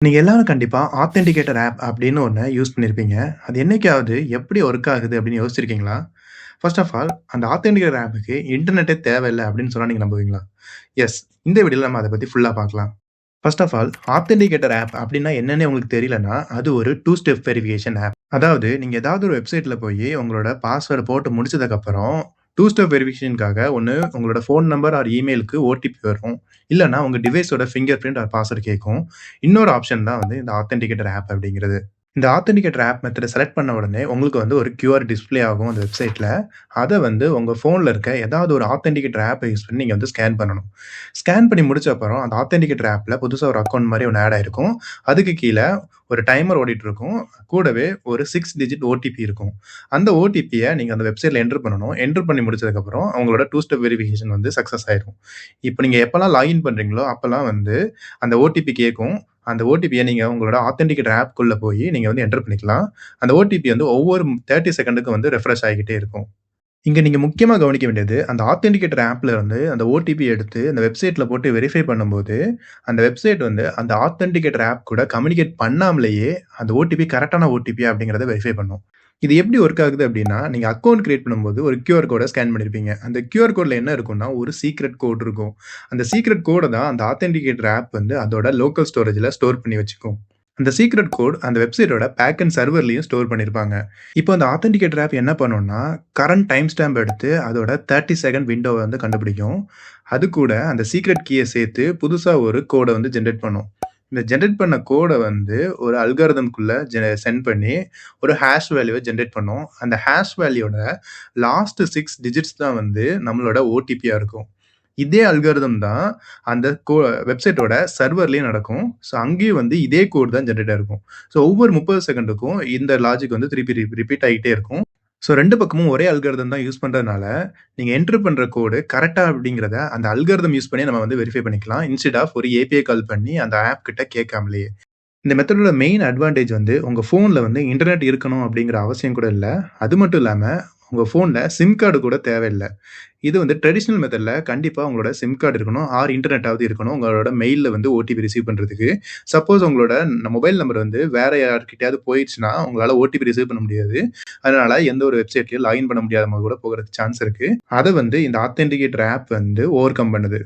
நீங்க எல்லாரும் கண்டிப்பா ஆத்தென்டிகேட்டர் ஆப் அப்படின்னு ஒண்ண யூஸ் பண்ணியிருப்பீங்க. அது என்னைக்காவது எப்படி ஒர்க் ஆகுது அப்படின்னு யோசிச்சிருக்கீங்களா? ஃபர்ஸ்ட் ஆஃப் ஆல் அந்த ஆத்தென்டிகேட்டர் ஆப்க்கு இன்டர்நெட்டே தேவையில்ல அப்படின்னு சொன்னா நீங்க நம்புவீங்களா? எஸ். இந்த வீடியோல நம்ம அத பத்தி ஃபுல்லா பார்க்கலாம். First of all authenticator app அப்படின்னா என்னன்னே உங்களுக்கு தெரியலன்னா, அது ஒரு 2 ஸ்டெப் வெரிஃபிகேஷன் ஆப். அதாவது நீங்க ஏதாவது ஒரு வெப்சைட்ல போயி உங்களோட பாஸ்வேர்ட் போட்டு முடிச்சதுக்கப்புறம் 2 ஸ்டெப் வெரிஃபிகேஷன்க்காக ஒண்ணு உங்களோட ஃபோன் நம்பர் ஆர் இமெயிலுக்கு ஓடிபி வரும். இல்லன்னா உங்க டிவைஸோட ஃபிங்கர் பிரிண்ட் ஆர் பாஸ்வேர்ட் கேட்கும். இன்னொரு ஆப்ஷன் தான் வந்து இந்த ஆத்தென்டிகேட்டர் ஆப் அப்படிங்கிறது. இந்த ஆத்தென்டிகேட்டர் ஆப் மெத்தட செலக்ட் பண்ண உடனே உங்களுக்கு வந்து ஒரு கியூஆர் டிஸ்ப்ளே ஆகும் அந்த வெப்சைட்ல. அத வந்து உங்க ஃபோன்ல இருக்க ஏதாவது ஒரு ஆத்தென்டிகேட்டர் ஆப்ப யூஸ் பண்ணி நீங்க வந்து ஸ்கேன் பண்ணணும். ஸ்கேன் பண்ணி முடிச்ச அப்புறம் அந்த ஆத்தென்டிகேட்டர் ஆப்ல புதுசா ஒரு அக்கவுண்ட் மாரி ஒண்ணு ஆட் ஆயிருக்கும். அதுக்கு கீழ ஒரு டைமர் ஓடிட்டு இருக்கும். கூடவே ஒரு 6 டிஜிட் ஓடிபி இருக்கும். அந்த ஓடிபிய நீங்க அந்த வெப்சைட்ல என்டர் பண்ணணும். என்டர் பண்ணி முடிச்சதுக்கப்புறம் உங்களோட 2 ஸ்டெப் வெரிஃபிகேஷன் வந்து சக்சஸ் ஆயிரும். இப்ப நீங்க எப்பலாம் லாகின் பண்றீங்களோ, அப்பலாம் வந்து அந்த ஓடிபி கேட்கும். அந்த ஓடிபிய நீங்க உங்களோட ஆத்தென்டிகேட்டர் ஆப்க்குள்ள போயி நீங்க வந்து என்டர் பண்ணிக்கலாம். அந்த ஓடிபி வந்து ஒவ்வொரு 30 செகண்டுக்கு வந்து ரெஃப்ரெஷ் ஆகிக்கிட்டே இருக்கும். இங்க நீங்க முக்கியமா கவனிக்க வேண்டியது, அந்த ஆத்தென்டிகேட்டர் ஆப்ல இருந்து அந்த ஓடிபி எடுத்து அந்த வெப்சைட்ல போட்டு வெரிஃபை பண்ணும்போது, அந்த வெப்சைட் வந்து அந்த ஆத்தென்டிகேட்டர் ஆப் கூட கம்யூனிகேட் பண்ணாமலேயே அந்த ஓடிபி கரெக்ட்டான ஓடிபியா அப்படிங்கிறத வெரிஃபை பண்ணும். இது எப்படி ஒர்க் ஆகுது அப்படின்னா, நீங்க அக்கவுண்ட் கிரியேட் பண்ணும்போது ஒரு கியூஆர் கோட ஸ்கேன் பண்ணியிருப்பீங்க. அந்த கியூஆர் கோட்ல என்ன இருக்கும்னா, ஒரு சீக்ரெட் கோட் இருக்கும். அந்த சீக்ரெட் கோட தான் அந்த ஆத்தென்டிகேட்டர் ஆப் வந்து அதோட லோக்கல் ஸ்டோரேஜ்ல ஸ்டோர் பண்ணி வச்சுக்கும். அந்த சீக்ரெட் கோட் அந்த வெப்சைட்டோட பேக் அண்ட் சர்வர்லயும் ஸ்டோர் பண்ணியிருப்பாங்க. இப்போ அந்த ஆத்தென்டிகேட்டர் ஆப் என்ன பண்ணும்னா, கரண்ட் டைம் ஸ்டாம்ப் எடுத்து அதோட 30 செகண்ட் விண்டோவ வந்து கண்டுபிடிக்கும். அது கூட அந்த சீக்ரெட் கீய சேர்த்து புதுசா ஒரு கோட வந்து ஜெனரேட் பண்ணும். இந்த ஜெனரேட் பண்ண கோட வந்து ஒரு அல்காரிதம்க்குள்ள சென்ட் பண்ணி ஒரு ஹாஷ் வேல்யூவ ஜெனரேட் பண்ணும். அந்த ஹாஷ் வேல்யூவோட லாஸ்ட் 6 டிஜிட்ஸ் தான் வந்து நம்மளோட ஓடிபியா இருக்கும். இதே அல்காரிதம் தான் அந்த வெப்சைட்டோட சர்வர்லயும் நடக்கும். ஸோ அங்கேயும் வந்து இதே கோட் தான் ஜெனரேட் ஆயிருக்கும். ஸோ ஒவ்வொரு 30 செகண்டுக்கும் இந்த லாஜிக் வந்து திருப்பி ரிப்பீட் ஆகிட்டே இருக்கும். ஸோ 2 பக்கமும் ஒரே அல்காரிதம் தான் யூஸ் பண்றதுனால, நீங்க என்டர் பண்ற கோடு கரெக்ட்டா அப்படிங்கிறத அந்த அல்காரிதம் யூஸ் பண்ணி நம்ம வந்து வெரிஃபை பண்ணிக்கலாம். இன்ஸ்டெட் ஆஃப் ஒரு ஏபிஐ கால் பண்ணி அந்த ஆப் கிட்ட கேட்காமலேயே. இந்த மெத்தடோட மெயின் அட்வான்டேஜ் வந்து உங்க ஃபோன்ல வந்து இன்டர்நெட் இருக்கணும் அப்படிங்கிற அவசியம் கூட இல்ல. அது மட்டும் இல்லாம உங்க ஃபோன்ல சிம் கார்டு கூட தேவையில்ல. இது வந்து ட்ரெடிஷனல் மெத்தட்ல கண்டிப்பா உங்களோட சிம் கார்டு இருக்கணும். ஆர் இன்டர்நெட்டாவது இருக்கணும். உங்களோட மெயில்ல வந்து ஓடிபி ரிசீவ் பண்றதுக்கு. சப்போஸ் உங்களோட மொபைல் நம்பர் வந்து வேற யார்கிட்டயாவது போயிருச்சுன்னா, உங்களால ஓடிபி ரிசீவ் பண்ண முடியாது. அதனால எந்த ஒரு வெப்சைட்லயும் லாகின் பண்ண முடியாத மாரி கூட போகறதுக்கு சான்ஸ் இருக்கு. அத வந்து இந்த ஆத்தென்டிகேட்டர் ஆப் வந்து ஓவர்கம் பண்ணுது.